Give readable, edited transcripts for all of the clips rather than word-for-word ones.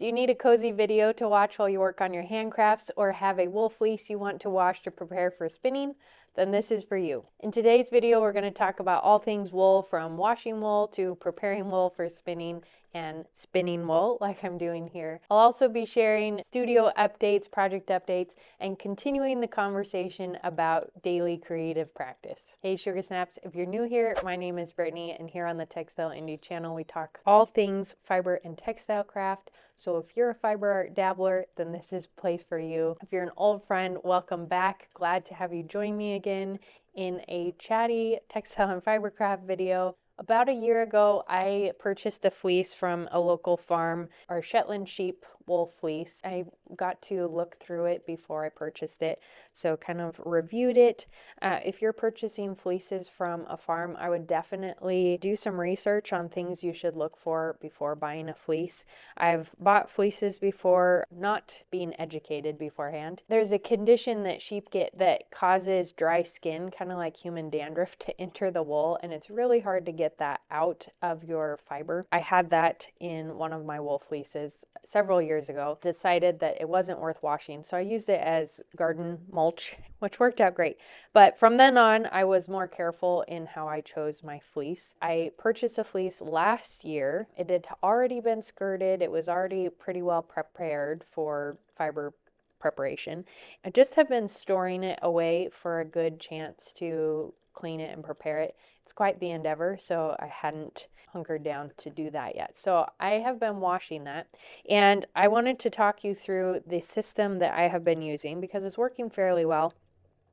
Do you need a cozy video to watch while you work on your handcrafts or have a wool fleece you want to wash to prepare for spinning? Then this is for you. In today's video, we're going to talk about all things wool, from washing wool to preparing wool for spinning and spinning wool like I'm doing here. I'll also be sharing studio updates, project updates, and continuing the conversation about daily creative practice. Hey Sugar Snaps, if you're new here, my name is Brittany, and here on the Textile Indie channel we talk all things fiber and textile craft. So if you're a fiber art dabbler, then this is a place for you. If you're an old friend, welcome back. Glad to have you join me again in a chatty textile and fiber craft video. About a year ago, I purchased a fleece from a local farm, our Shetland sheep wool fleece. I got to look through it before I purchased it, so kind of reviewed it. If you're purchasing fleeces from a farm, I would definitely do some research on things you should look for before buying a fleece. I've bought fleeces before, not being educated beforehand. There's a condition that sheep get that causes dry skin, kind of like human dandruff, to enter the wool, and it's really hard to get that out of your fiber. I had that in one of my wool fleeces several years ago. Decided that it wasn't worth washing, so I used it as garden mulch, which worked out great. But from then on, I was more careful in how I chose my fleece. I purchased a fleece last year. It had already been skirted. It was already pretty well prepared for fiber preparation. I just have been storing it away for a good chance to clean it and prepare it. It's quite the endeavor, so I hadn't hunkered down to do that yet. So I have been washing that, and I wanted to talk you through the system that I have been using because it's working fairly well,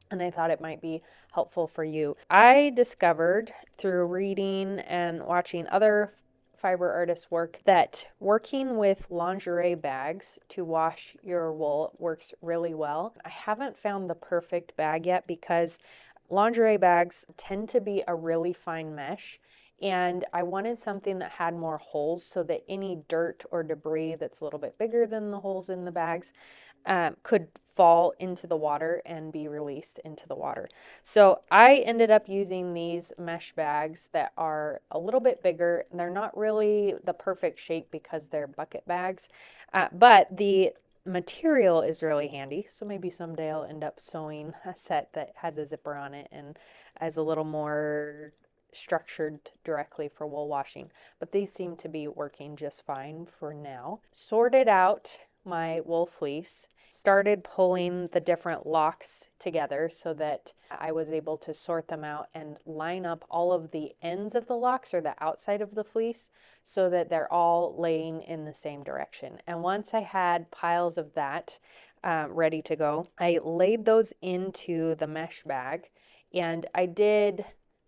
and I thought it might be helpful for you. I discovered through reading and watching other fiber artists work that working with lingerie bags to wash your wool works really well. I haven't found the perfect bag yet because lingerie bags tend to be a really fine mesh, and I wanted something that had more holes so that any dirt or debris that's a little bit bigger than the holes in the bags could fall into the water and be released into the water. So I ended up using these mesh bags that are a little bit bigger. They're not really the perfect shape because they're bucket bags, but the material is really handy. So maybe someday I'll end up sewing a set that has a zipper on it and as a little more structured directly for wool washing. But these seem to be working just fine for now. Sorted out my wool fleece, started pulling the different locks together so that I was able to sort them out and line up all of the ends of the locks, or the outside of the fleece, so that they're all laying in the same direction. And once I had piles of that ready to go, I laid those into the mesh bag, and I did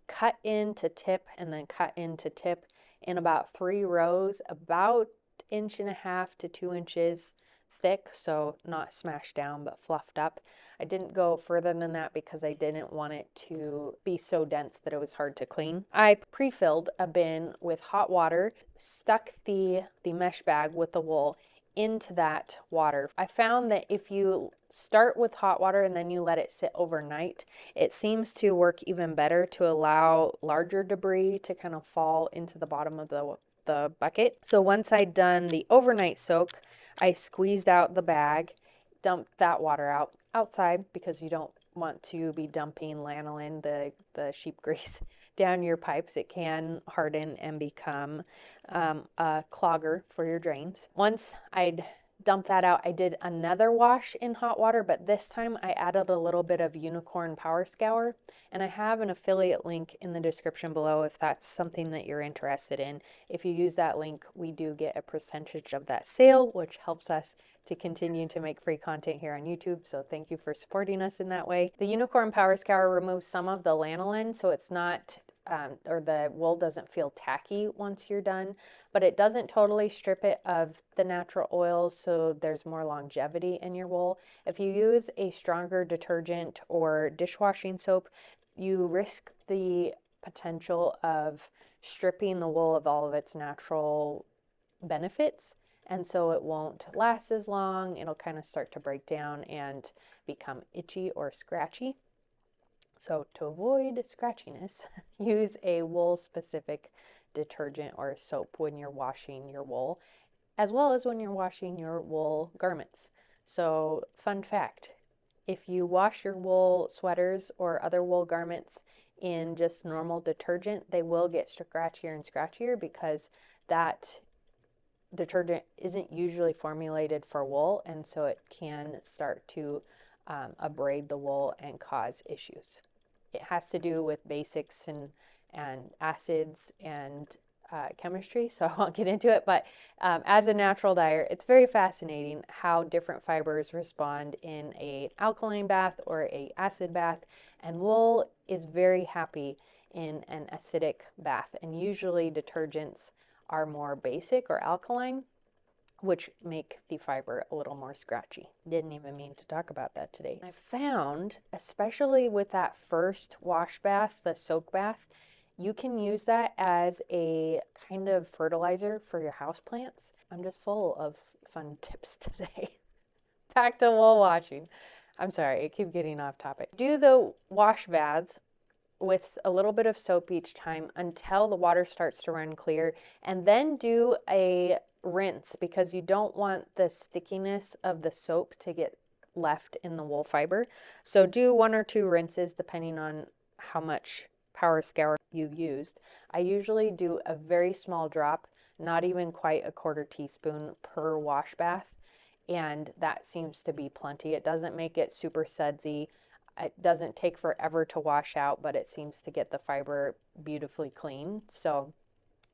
cut into tip and then cut into tip in about 3 rows, about 1.5 to 2 inches thick, so not smashed down but fluffed up. I didn't go further than that because I didn't want it to be so dense that it was hard to clean. I pre-filled a bin with hot water, stuck the mesh bag with the wool into that water. I found that if you start with hot water and then you let it sit overnight, it seems to work even better to allow larger debris to kind of fall into the bottom of the bucket. So once I'd done the overnight soak, I squeezed out the bag, dumped that water outside because you don't want to be dumping lanolin, the sheep grease, down your pipes. It can harden and become a clogger for your drains. Once I'd dumped that out, I did another wash in hot water, but this time I added a little bit of unicorn power scour, and I have an affiliate link in the description below if that's something that you're interested in. If you use that link, we do get a percentage of that sale, which helps us to continue to make free content here on YouTube, so thank you for supporting us in that way. The unicorn power scour removes some of the lanolin, so it's not or the wool doesn't feel tacky once you're done, but it doesn't totally strip it of the natural oils, so there's more longevity in your wool. If you use a stronger detergent or dishwashing soap, you risk the potential of stripping the wool of all of its natural benefits, and so it won't last as long. It'll kind of start to break down and become itchy or scratchy. So to avoid scratchiness, use a wool specific detergent or soap when you're washing your wool. as well as when you're washing your wool garments. So, fun fact, if you wash your wool sweaters or other wool garments in just normal detergent, they will get scratchier and scratchier because that detergent isn't usually formulated for wool, and so it can start to abrade the wool and cause issues. It has to do with basics and acids and chemistry, so I won't get into it. But as a natural dyer, it's very fascinating how different fibers respond in an alkaline bath or a acid bath, and wool is very happy in an acidic bath. And usually detergents are more basic or alkaline, which make the fiber a little more scratchy. Didn't even mean to talk about that today. I found, especially with that first wash bath, the soak bath, you can use that as a kind of fertilizer for your houseplants. I'm just full of fun tips today. Back to wool washing. I'm sorry, I keep getting off topic. Do the wash baths with a little bit of soap each time until the water starts to run clear, and then do a rinse because you don't want the stickiness of the soap to get left in the wool fiber. So do 1 or 2 rinses depending on how much power scour you've used. I usually do a very small drop, not even quite a 1/4 teaspoon per wash bath, and that seems to be plenty. It doesn't make it super sudsy. It doesn't take forever to wash out, but it seems to get the fiber beautifully clean. So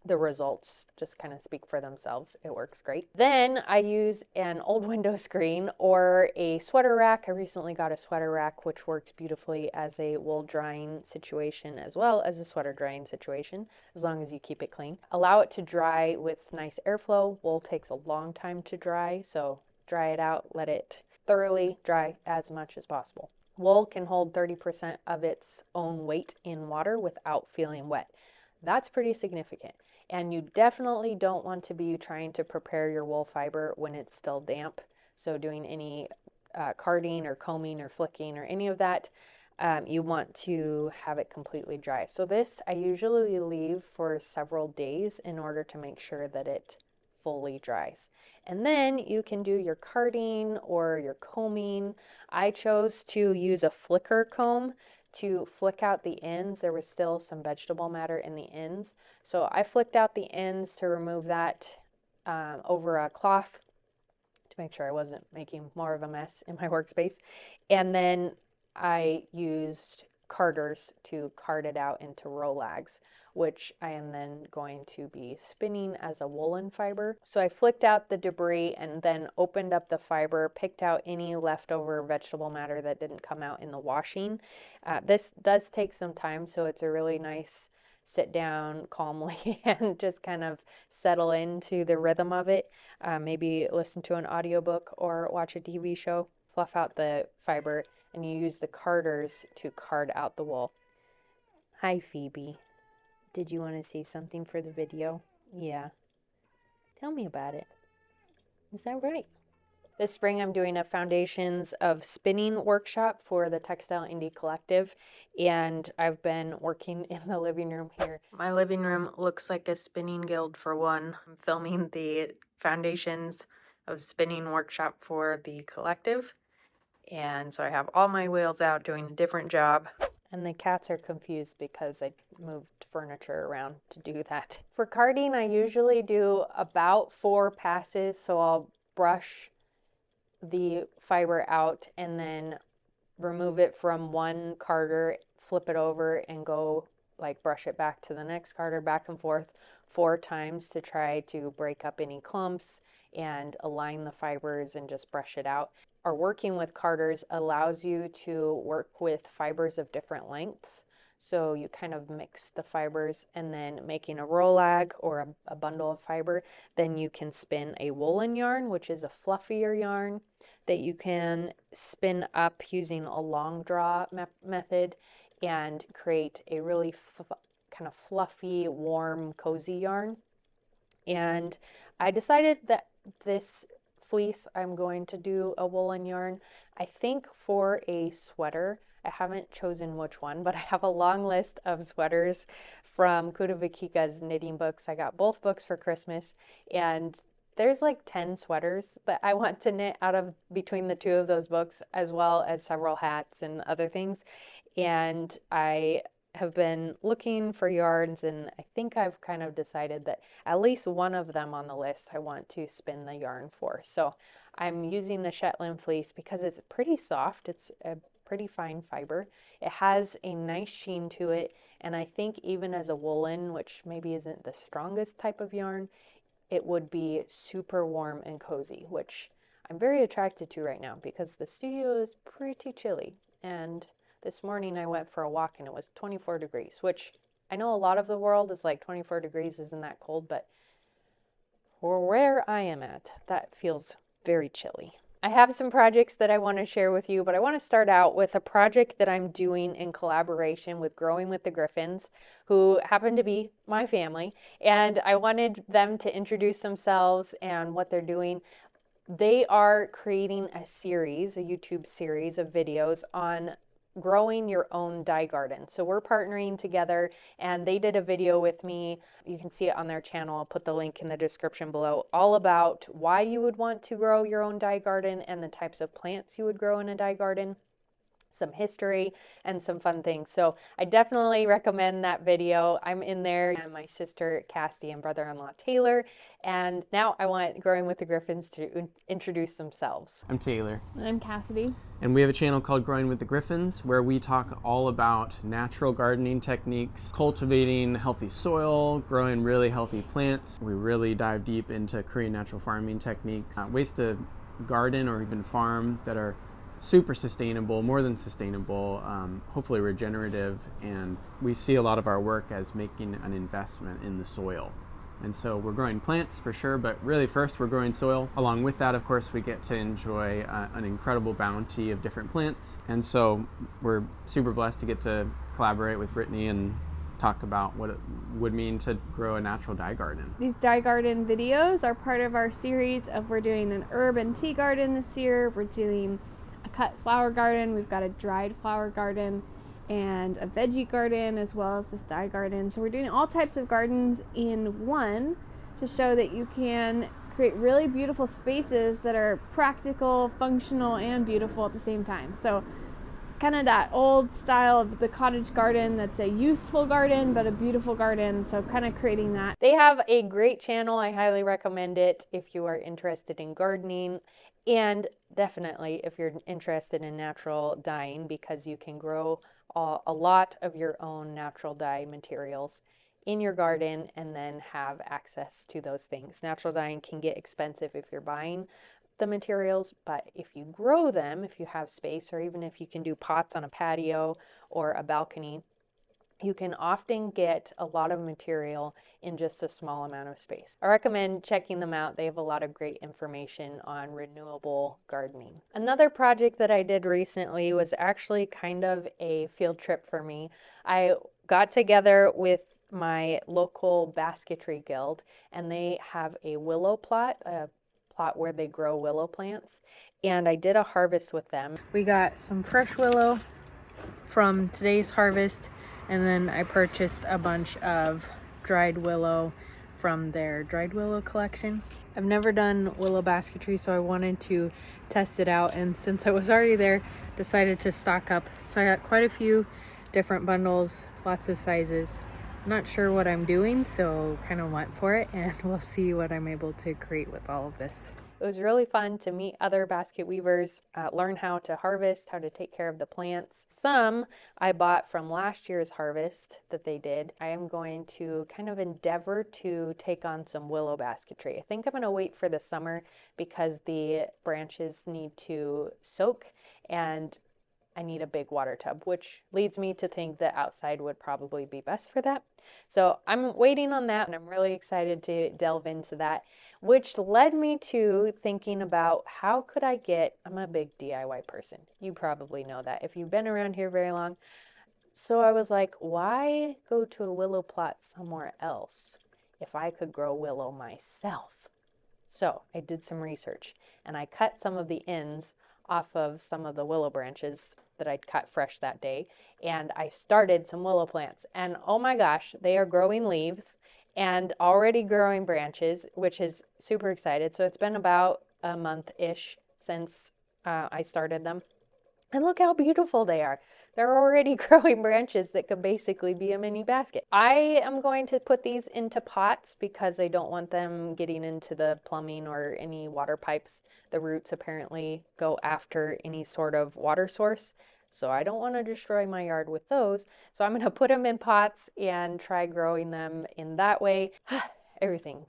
the results just kind of speak for themselves. It works great. Then I use an old window screen or a sweater rack. I recently got a sweater rack, which works beautifully as a wool drying situation as well as a sweater drying situation, as long as you keep it clean. Allow it to dry with nice airflow. Wool takes a long time to dry, so dry it out, let it thoroughly dry as much as possible. Wool can hold 30% of its own weight in water without feeling wet. That's pretty significant. And you definitely don't want to be trying to prepare your wool fiber when it's still damp. So doing any carding or combing or flicking or any of that, you want to have it completely dry. So this I usually leave for several days in order to make sure that it fully dries. And then you can do your carding or your combing. I chose to use a flicker comb to flick out the ends. There was still some vegetable matter in the ends. So I flicked out the ends to remove that over a cloth to make sure I wasn't making more of a mess in my workspace. And then I used carders to card it out into rolags, which I am then going to be spinning as a woolen fiber. So I flicked out the debris and then opened up the fiber, picked out any leftover vegetable matter that didn't come out in the washing. This does take some time, so it's a really nice sit down calmly and just kind of settle into the rhythm of it. Maybe listen to an audiobook or watch a TV show, fluff out the fiber, and you use the carders to card out the wool. Hi, Phoebe. Did you want to say something for the video? Yeah. Tell me about it. Is that right? This spring I'm doing a Foundations of Spinning workshop for the Textile Indie Collective, and I've been working in the living room here. My living room looks like a spinning guild for one. I'm filming the Foundations of Spinning workshop for the collective, and so I have all my wheels out doing a different job. And the cats are confused because I moved furniture around to do that. For carding, I usually do about 4 passes, so I'll brush the fiber out and then remove it from one carder, flip it over and go like brush it back to the next carder, back and forth 4 times to try to break up any clumps and align the fibers and just brush it out. Or working with carders allows you to work with fibers of different lengths. So you kind of mix the fibers, and then making a rolag or a bundle of fiber, then you can spin a woolen yarn, which is a fluffier yarn that you can spin up using a long draw method and create a really kind of fluffy, warm, cozy yarn. And I decided that this fleece, I'm going to do a woolen yarn. I think for a sweater, I haven't chosen which one, but I have a long list of sweaters from Kuda Vikika's knitting books. I got both books for Christmas, and there's like 10 sweaters that I want to knit out of between the two of those books, as well as several hats and other things. And I have been looking for yarns, and I think I've kind of decided that at least one of them on the list I want to spin the yarn for. So I'm using the Shetland fleece because it's pretty soft. It's a pretty fine fiber. It has a nice sheen to it, and I think even as a woolen, which maybe isn't the strongest type of yarn, it would be super warm and cozy, which I'm very attracted to right now because the studio is pretty chilly. And this morning I went for a walk and it was 24 degrees, which I know a lot of the world is like 24 degrees isn't that cold, but for where I am at, that feels very chilly. I have some projects that I want to share with you, but I want to start out with a project that I'm doing in collaboration with Growing with the Griffins, who happen to be my family, and I wanted them to introduce themselves and what they're doing. They are creating a series, a YouTube series of videos on growing your own dye garden. So we're partnering together, and they did a video with me. You can see it on their channel. I'll put the link in the description below, all about why you would want to grow your own dye garden and the types of plants you would grow in a dye garden, some history, and some fun things. So I definitely recommend that video. I'm in there, and my sister Cassie and brother-in-law Taylor. And now I want Growing with the Griffins to introduce themselves. I'm Taylor. I'm Cassidy. And we have a channel called Growing with the Griffins where we talk all about natural gardening techniques, cultivating healthy soil, growing really healthy plants. We really dive deep into Korean natural farming techniques, ways to garden or even farm that are super sustainable, more than sustainable, hopefully regenerative, and we see a lot of our work as making an investment in the soil. And so we're growing plants for sure, but really first we're growing soil. Along with that, of course, we get to enjoy an incredible bounty of different plants. And so we're super blessed to get to collaborate with Brittany and talk about what it would mean to grow a natural dye garden. These dye garden videos are part of our series of, we're doing an herb and tea garden this year. We're doing a cut flower garden. We've got a dried flower garden and a veggie garden, as well as this dye garden. So we're doing all types of gardens in one to show that you can create really beautiful spaces that are practical, functional, and beautiful at the same time. So kind of that old style of the cottage garden that's a useful garden but a beautiful garden, so kind of creating that. They have a great channel. I highly recommend it if you are interested in gardening, and definitely if you're interested in natural dyeing, because you can grow a lot of your own natural dye materials in your garden and then have access to those things. Natural dyeing can get expensive if you're buying the materials, but if you grow them, if you have space, or even if you can do pots on a patio or a balcony, you can often get a lot of material in just a small amount of space. I recommend checking them out. They have a lot of great information on renewable gardening. Another project that I did recently was actually kind of a field trip for me. I got together with my local basketry guild, and they have a willow plot, a plot where they grow willow plants, and I did a harvest with them. We got some fresh willow from today's harvest, and then I purchased a bunch of dried willow from their dried willow collection. I've never done willow basketry, so I wanted to test it out, and since I was already there, decided to stock up. So I got quite a few different bundles, lots of sizes. I'm not sure what I'm doing, so kind of went for it, and we'll see what I'm able to create with all of this. It was really fun to meet other basket weavers, learn how to harvest, how to take care of the plants. Some I bought from last year's harvest that they did. I am going to kind of endeavor to take on some willow basketry. I think I'm going to wait for the summer because the branches need to soak, and I need a big water tub, which leads me to think that outside would probably be best for that. So I'm waiting on that, and I'm really excited to delve into that, which led me to thinking about how could I get, I'm a big DIY person. You probably know that if you've been around here very long. So I was like, why go to a willow plot somewhere else if I could grow willow myself? So I did some research, and I cut some of the ends off of some of the willow branches that I'd cut fresh that day, and I started some willow plants, and oh my gosh, they are growing leaves, and already growing branches, which is super excited. So it's been about a month-ish since I started them. And look how beautiful they are. They're already growing branches that could basically be a mini basket. I am going to put these into pots because I don't want them getting into the plumbing or any water pipes. The roots apparently go after any sort of water source. So I don't want to destroy my yard with those. So I'm going to put them in pots and try growing them in that way. Everything.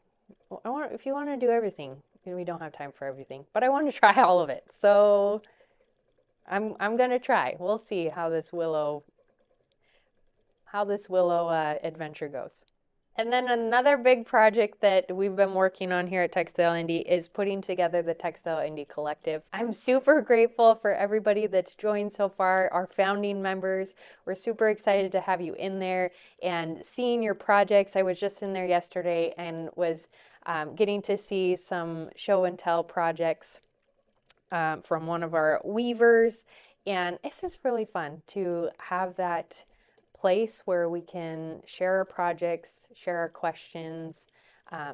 If you want to do everything, we don't have time for everything, but I want to try all of it. So I'm gonna try. We'll see how this Willow adventure goes. And then another big project that we've been working on here at Textile Indie is putting together the Textile Indie Collective. I'm super grateful for everybody that's joined so far, our founding members. We're super excited to have you in there and seeing your projects. I was just in there yesterday and was getting to see some show and tell projects from one of our weavers, and it's just really fun to have that place where we can share our projects, share our questions,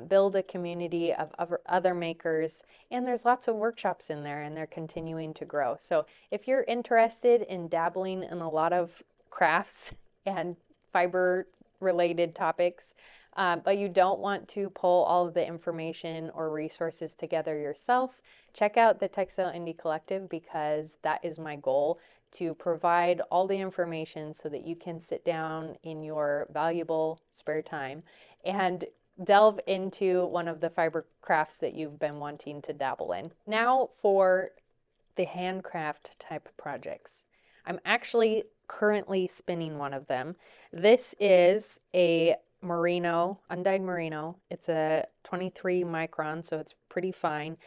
build a community of other makers, and there's lots of workshops in there, and they're continuing to grow. So if you're interested in dabbling in a lot of crafts and fiber related topics, but you don't want to pull all of the information or resources together yourself, check out the Textile Indie Collective, because that is my goal, to provide all the information so that you can sit down in your valuable spare time and delve into one of the fiber crafts that you've been wanting to dabble in. Now for the handcraft type projects. I'm actually currently spinning one of them. This is a merino, undyed merino. It's a 23 micron, so it's pretty fine.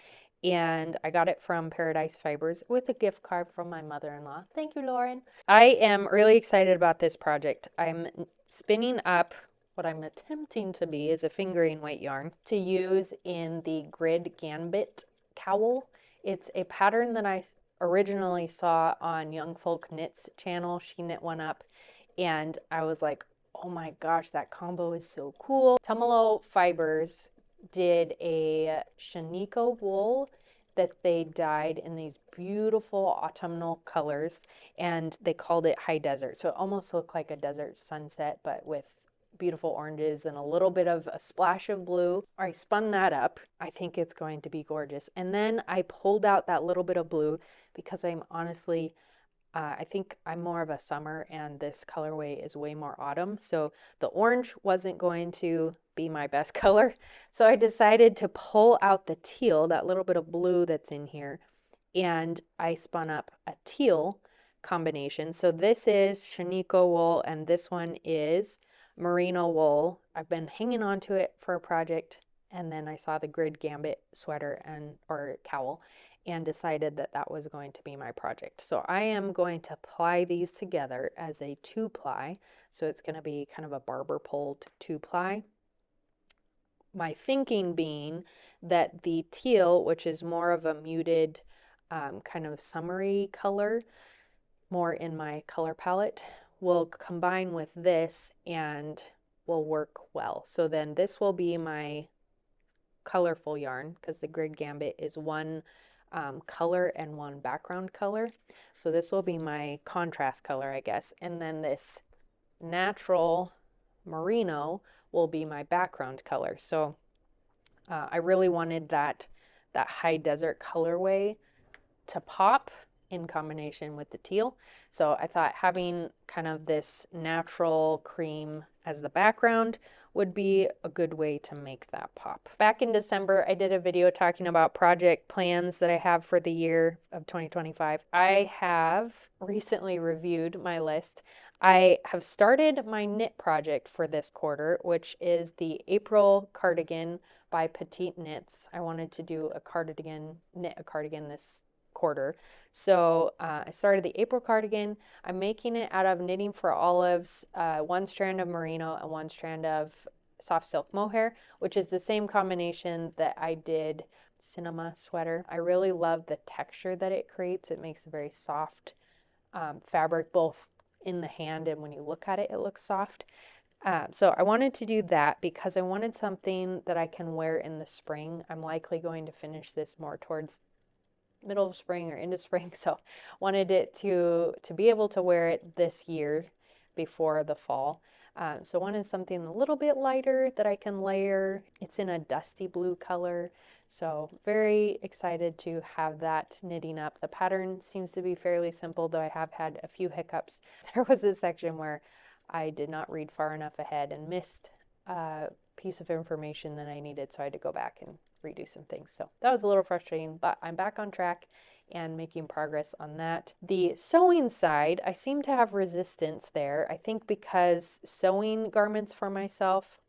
And I got it from Paradise Fibers with a gift card from my mother-in-law. Thank you, Lauren. I am really excited about this project. I'm spinning up what I'm attempting to be is a fingering weight yarn to use in the grid gambit cowl. It's a pattern that I originally saw on Young Folk Knits channel. She knit one up and I was like, oh my gosh, that combo is so cool. Tumalo Fibers did a Shaniko wool that they dyed in these beautiful autumnal colors, and they called it High Desert. So it almost looked like a desert sunset, but with beautiful oranges and a little bit of a splash of blue. I spun that up. I think it's going to be gorgeous. And then I pulled out that little bit of blue because I'm honestly, I think I'm more of a summer and this colorway is way more autumn. So the orange wasn't going to be my best color. So I decided to pull out the teal, that little bit of blue that's in here, and I spun up a teal combination. So this is Shaniko wool and this one is merino wool. I've been hanging on to it for a project, and then I saw the grid gambit sweater or cowl and decided that that was going to be my project. So I am going to ply these together as a 2-ply. So it's going to be kind of a barber pulled 2-ply. My thinking being that the teal, which is more of a muted kind of summery color, more in my color palette, will combine with this and will work well. So then this will be my colorful yarn, because the grid gambit is one color and one background color. So this will be my contrast color, I guess. And then this natural merino will be my background color. So I really wanted that high desert colorway to pop in combination with the teal. So I thought having kind of this natural cream as the background would be a good way to make that pop. Back in December, I did a video talking about project plans that I have for the year of 2025. I have recently reviewed my list. I have started my knit project for this quarter, which is the April cardigan by Petite Knits. I wanted to do a cardigan, knit a cardigan this quarter. So I started the April cardigan. I'm making it out of Knitting for Olives, one strand of merino and one strand of soft silk mohair, which is the same combination that I did cinema sweater. I really love the texture that it creates. It makes a very soft fabric, both in the hand and when you look at it, it looks soft. So I wanted to do that because I wanted something that I can wear in the spring. I'm likely going to finish this more towards middle of spring or into spring, so wanted it to be able to wear it this year before the fall. So wanted something a little bit lighter that I can layer. It's in a dusty blue color, so very excited to have that knitting up. The pattern seems to be fairly simple, though I have had a few hiccups. There was a section where I did not read far enough ahead and missed a piece of information that I needed, so I had to go back and redo some things. So that was a little frustrating, but I'm back on track and making progress on that. The sewing side, I seem to have resistance there. I think because sewing garments for myself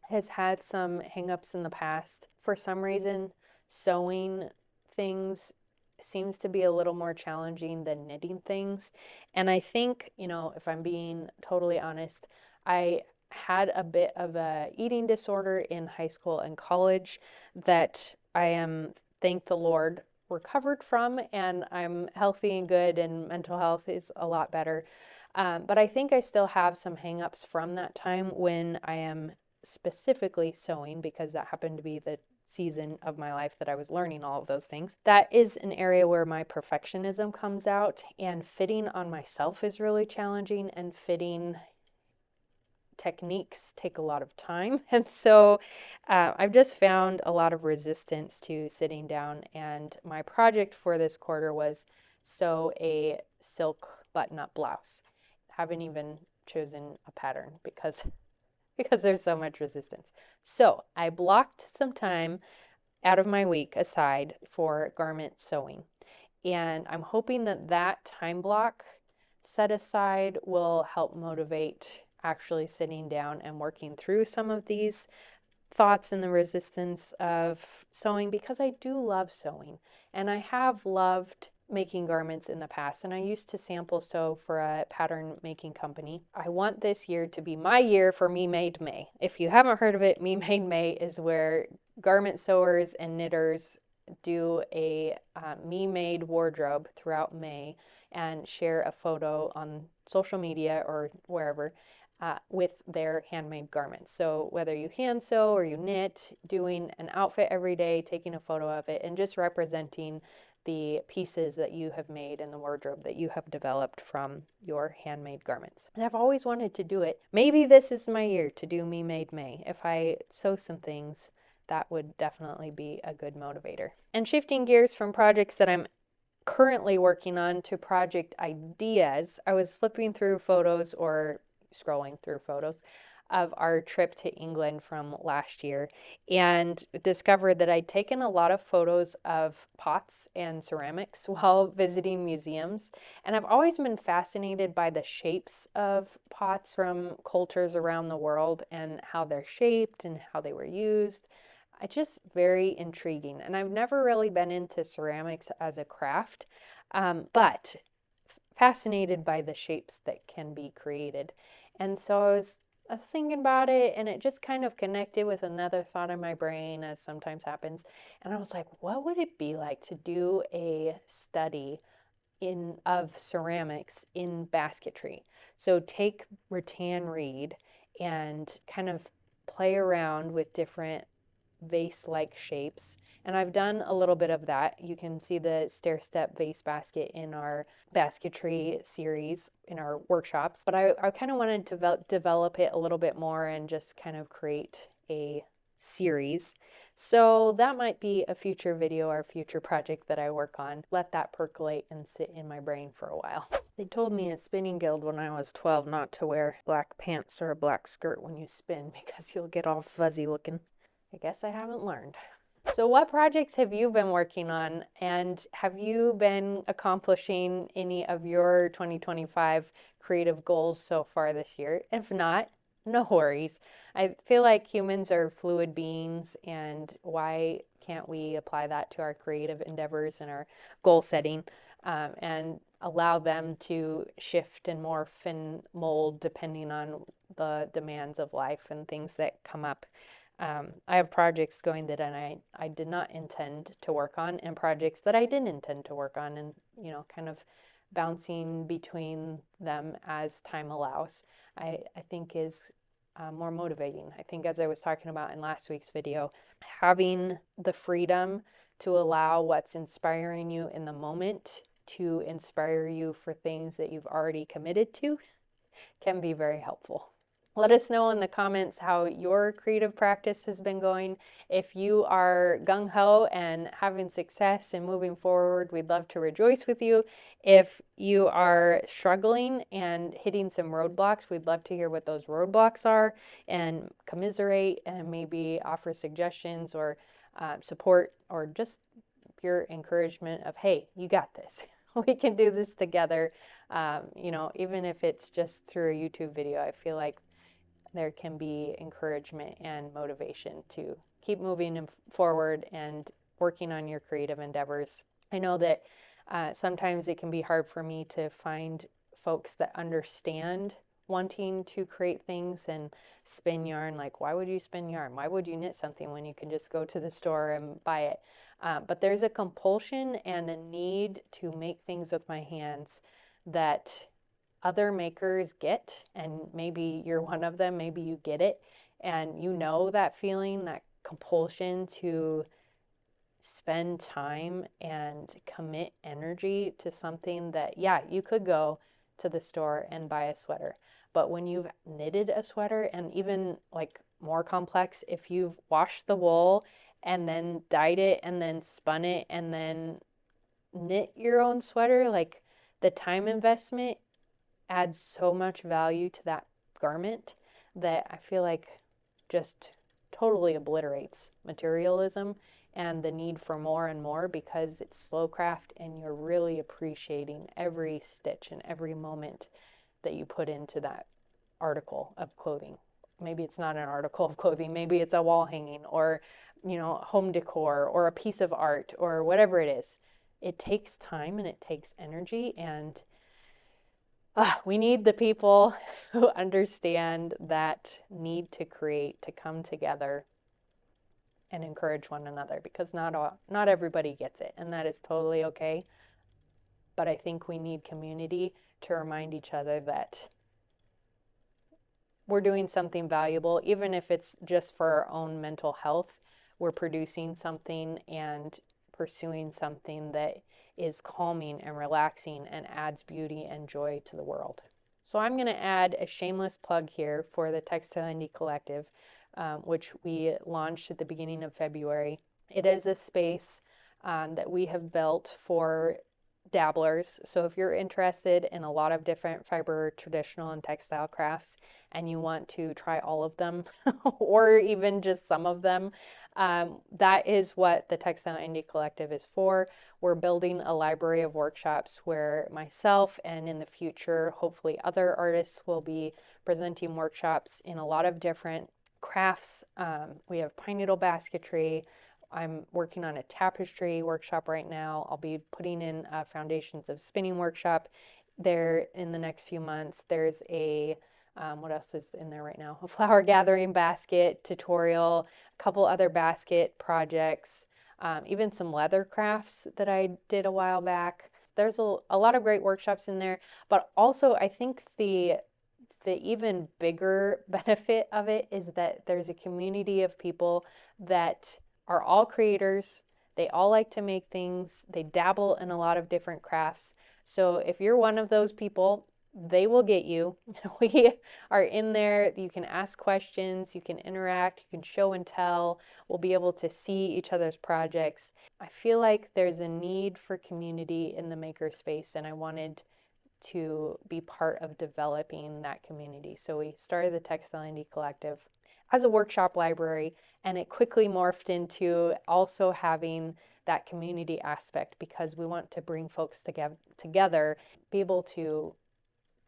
has had some hangups in the past. For some reason, sewing things seems to be a little more challenging than knitting things. And I think, if I'm being totally honest, I had a bit of a eating disorder in high school and college that I am, thank the Lord, recovered from, and I'm healthy and good, and mental health is a lot better. But I think I still have some hangups from that time when I am specifically sewing, because that happened to be the season of my life that I was learning all of those things. That is an area where my perfectionism comes out, and fitting on myself is really challenging, and fitting techniques take a lot of time. And so I've just found a lot of resistance to sitting down. And my project for this quarter was sew a silk button-up blouse. Haven't even chosen a pattern because there's so much resistance. So I blocked some time out of my week aside for garment sewing. And I'm hoping that that time block set aside will help motivate actually sitting down and working through some of these thoughts and the resistance of sewing, because I do love sewing and I have loved making garments in the past, and I used to sample sew for a pattern making company. I want this year to be my year for Me Made May. If you haven't heard of it, Me Made May is where garment sewers and knitters do a Me Made wardrobe throughout May and share a photo on social media or wherever with their handmade garments. So whether you hand sew or you knit, doing an outfit every day, taking a photo of it, and just representing the pieces that you have made in the wardrobe that you have developed from your handmade garments. And I've always wanted to do it. Maybe this is my year to do Me Made May. If I sew some things, that would definitely be a good motivator. And shifting gears from projects that I'm currently working on to project ideas, I was flipping through photos or scrolling through photos of our trip to England from last year, and discovered that I'd taken a lot of photos of pots and ceramics while visiting museums. And I've always been fascinated by the shapes of pots from cultures around the world and how they're shaped and how they were used. It's just very intriguing. And I've never really been into ceramics as a craft, but fascinated by the shapes that can be created. And so I was thinking about it, and it just kind of connected with another thought in my brain, as sometimes happens. And I was like, what would it be like to do a study of ceramics in basketry? So take rattan reed and kind of play around with different vase-like shapes. And I've done a little bit of that. You can see the stair-step vase basket in our basketry series in our workshops. But I kind of wanted to develop it a little bit more and just kind of create a series. So that might be a future video or future project that I work on. Let that percolate and sit in my brain for a while. They told me at Spinning Guild when I was 12 not to wear black pants or a black skirt when you spin because you'll get all fuzzy looking. I guess I haven't learned. So what projects have you been working on, and have you been accomplishing any of your 2025 creative goals so far this year? If not, no worries. I feel like humans are fluid beings, and why can't we apply that to our creative endeavors and our goal setting, and allow them to shift and morph and mold depending on the demands of life and things that come up. I have projects going that I did not intend to work on, and projects that I did intend to work on, and kind of bouncing between them as time allows, I think is more motivating. I think, as I was talking about in last week's video, having the freedom to allow what's inspiring you in the moment to inspire you for things that you've already committed to can be very helpful. Let us know in the comments how your creative practice has been going. If you are gung-ho and having success and moving forward, we'd love to rejoice with you. If you are struggling and hitting some roadblocks, we'd love to hear what those roadblocks are and commiserate and maybe offer suggestions or support or just pure encouragement of, hey, you got this. We can do this together. You know, even if it's just through a YouTube video, I feel like there can be encouragement and motivation to keep moving forward and working on your creative endeavors. I know that sometimes it can be hard for me to find folks that understand wanting to create things and spin yarn. Like, why would you spin yarn? Why would you knit something when you can just go to the store and buy it? But there's a compulsion and a need to make things with my hands that other makers get, and maybe you're one of them, maybe you get it, and you know that feeling, that compulsion to spend time and commit energy to something that, yeah, you could go to the store and buy a sweater, but when you've knitted a sweater, and even like more complex, if you've washed the wool and then dyed it and then spun it and then knit your own sweater, like the time investment adds so much value to that garment that I feel like just totally obliterates materialism and the need for more and more, because it's slow craft and you're really appreciating every stitch and every moment that you put into that article of clothing. Maybe it's not an article of clothing, maybe it's a wall hanging or, you know, home decor or a piece of art or whatever it is. It takes time and it takes energy, and we need the people who understand that need to create, to come together and encourage one another, because not everybody gets it, and that is totally okay. But I think we need community to remind each other that we're doing something valuable, even if it's just for our own mental health. We're producing something and pursuing something that is calming and relaxing and adds beauty and joy to the world. So I'm going to add a shameless plug here for the Textile Indie Collective, which we launched at the beginning of February. It is a space that we have built for dabblers. So if you're interested in a lot of different fiber, traditional, and textile crafts, and you want to try all of them or even just some of them, that is what the Textile Indie Collective is for. We're building a library of workshops where myself, and in the future, hopefully other artists, will be presenting workshops in a lot of different crafts. We have pine needle basketry. I'm working on a tapestry workshop right now. I'll be putting in a foundations of spinning workshop there in the next few months. There's a, what else is in there right now? A flower gathering basket tutorial, a couple other basket projects, even some leather crafts that I did a while back. There's a lot of great workshops in there, but also I think the even bigger benefit of it is that there's a community of people that are all creators. They all like to make things. They dabble in a lot of different crafts. So if you're one of those people, they will get you. We are in there. You can ask questions, you can interact, you can show and tell. We'll be able to see each other's projects. I feel like there's a need for community in the maker space, and I wanted to be part of developing that community. So we started the Textile Indie Collective as a workshop library, and it quickly morphed into also having that community aspect, because we want to bring folks together, be able to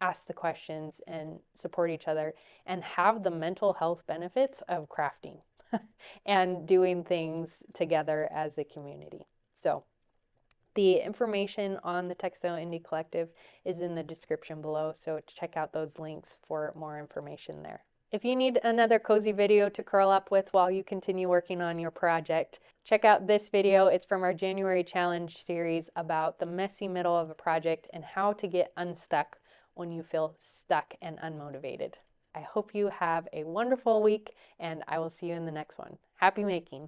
ask the questions and support each other, and have the mental health benefits of crafting and doing things together as a community. So the information on the Textile Indie Collective is in the description below, so check out those links for more information there. If you need another cozy video to curl up with while you continue working on your project, check out this video. It's from our January challenge series about the messy middle of a project and how to get unstuck when you feel stuck and unmotivated. I hope you have a wonderful week, and I will see you in the next one. Happy making!